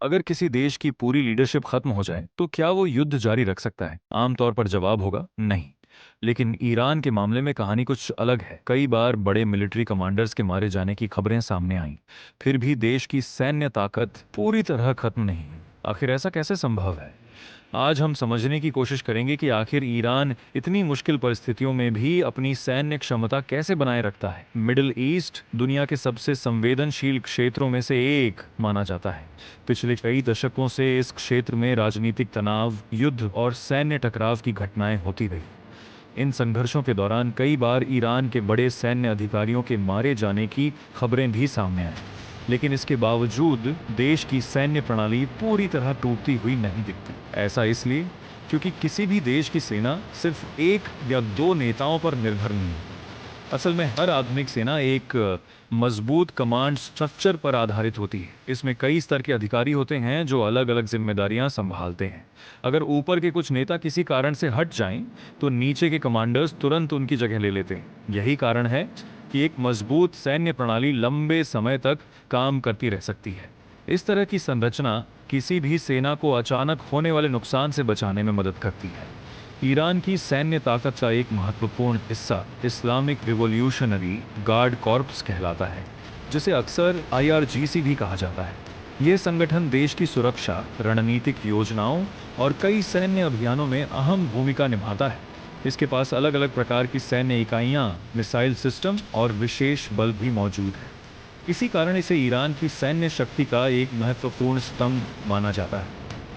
अगर किसी देश की पूरी लीडरशिप खत्म हो जाए तो क्या वो युद्ध जारी रख सकता है? आमतौर पर जवाब होगा नहीं। लेकिन ईरान के मामले में कहानी कुछ अलग है। कई बार बड़े मिलिट्री कमांडर्स के मारे जाने की खबरें सामने आईं, फिर भी देश की सैन्य ताकत पूरी तरह खत्म नहीं हुई। आखिर ऐसा कैसे संभव है? आज हम समझने की कोशिश करेंगे कि आखिर ईरान इतनी मुश्किल परिस्थितियों में भी अपनी सैन्य क्षमता कैसे बनाए रखता है। मिडिल ईस्ट दुनिया के सबसे संवेदनशील क्षेत्रों में से एक माना जाता है। पिछले कई दशकों से इस क्षेत्र में राजनीतिक तनाव, युद्ध और सैन्य टकराव की घटनाएं होती रही। इन संघर्षों के दौरान कई बार ईरान के बड़े सैन्य अधिकारियों के मारे जाने की खबरें भी सामने आई। लेकिन इसके बावजूद देश की सैन्य प्रणाली पूरी तरह टूटती हुई नहीं दिखती। ऐसा इसलिए क्योंकि किसी भी देश की सेना सिर्फ एक या दो नेताओं पर निर्भर नहीं है। असल में हर आधुनिक सेना एक मजबूत कमांड स्ट्रक्चर पर आधारित होती है। इसमें कई स्तर के अधिकारी होते हैं जो अलग अलग जिम्मेदारियां संभालते हैं। अगर ऊपर के कुछ नेता किसी कारण से हट जाएं, तो नीचे के कमांडर्स तुरंत उनकी जगह ले लेते हैं। यही कारण है कि एक मजबूत सैन्य प्रणाली लंबे समय तक काम करती रह सकती है। इस तरह की संरचना किसी भी सेना को अचानक होने वाले नुकसान से बचाने में मदद करती है। ईरान की सैन्य ताकत का एक महत्वपूर्ण हिस्सा इस्लामिक रिवॉल्यूशनरी गार्ड कॉर्प्स कहलाता है, जिसे अक्सर IRGC भी कहा जाता है। यह संगठन देश की सुरक्षा, रणनीतिक योजनाओं और कई सैन्य अभियानों में अहम भूमिका निभाता है। इसके पास अलग अलग प्रकार की सैन्य इकाइयां, मिसाइल सिस्टम और विशेष बल भी मौजूद है। इसी कारण इसे ईरान की सैन्य शक्ति का एक महत्वपूर्ण स्तंभ माना जाता है।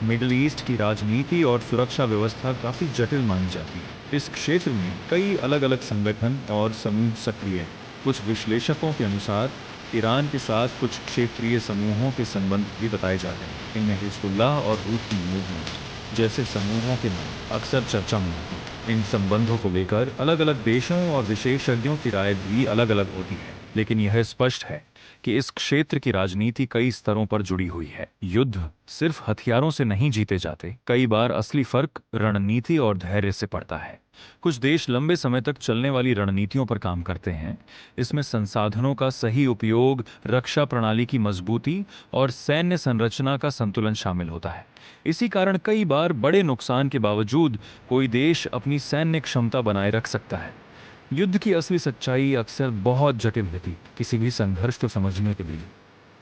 मिडिल ईस्ट की राजनीति और सुरक्षा व्यवस्था काफ़ी जटिल मानी जाती है। इस क्षेत्र में कई अलग अलग संगठन और समूह सक्रिय हैं। कुछ विश्लेषकों के अनुसार ईरान के साथ कुछ क्षेत्रीय समूहों के संबंध भी बताए जाते हैं। इनमें हिजबुल्लाह और हूथी मूवमेंट जैसे समूहों के नाम अक्सर चर्चा में आते हैं। इन संबंधों को लेकर अलग अलग देशों और विशेषज्ञों की राय भी अलग अलग होती है। लेकिन यह स्पष्ट है कि इस क्षेत्र की राजनीति कई स्तरों पर जुड़ी हुई है। युद्ध सिर्फ हथियारों से नहीं जीते जाते। कई बार असली फर्क रणनीति और धैर्य से पड़ता है। कुछ देश लंबे समय तक चलने वाली रणनीतियों पर काम करते हैं। इसमें संसाधनों का सही उपयोग, रक्षा प्रणाली की मजबूती और सैन्य संरचना का संतुलन शामिल होता है। इसी कारण कई बार बड़े नुकसान के बावजूद कोई देश अपनी सैन्य क्षमता बनाए रख सकता है। युद्ध की असली सच्चाई अक्सर बहुत जटिल होती। किसी भी संघर्ष को समझने के लिए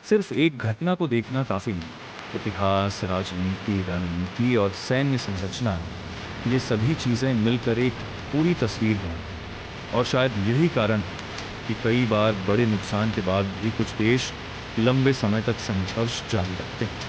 सिर्फ एक घटना को देखना काफी नहीं। इतिहास, राजनीति, रणनीति और सैन्य संरचना, ये सभी चीजें मिलकर एक पूरी तस्वीर हैं। और शायद यही कारण है कि कई बार बड़े नुकसान के बाद भी कुछ देश लंबे समय तक संघर्ष जारी रखते हैं।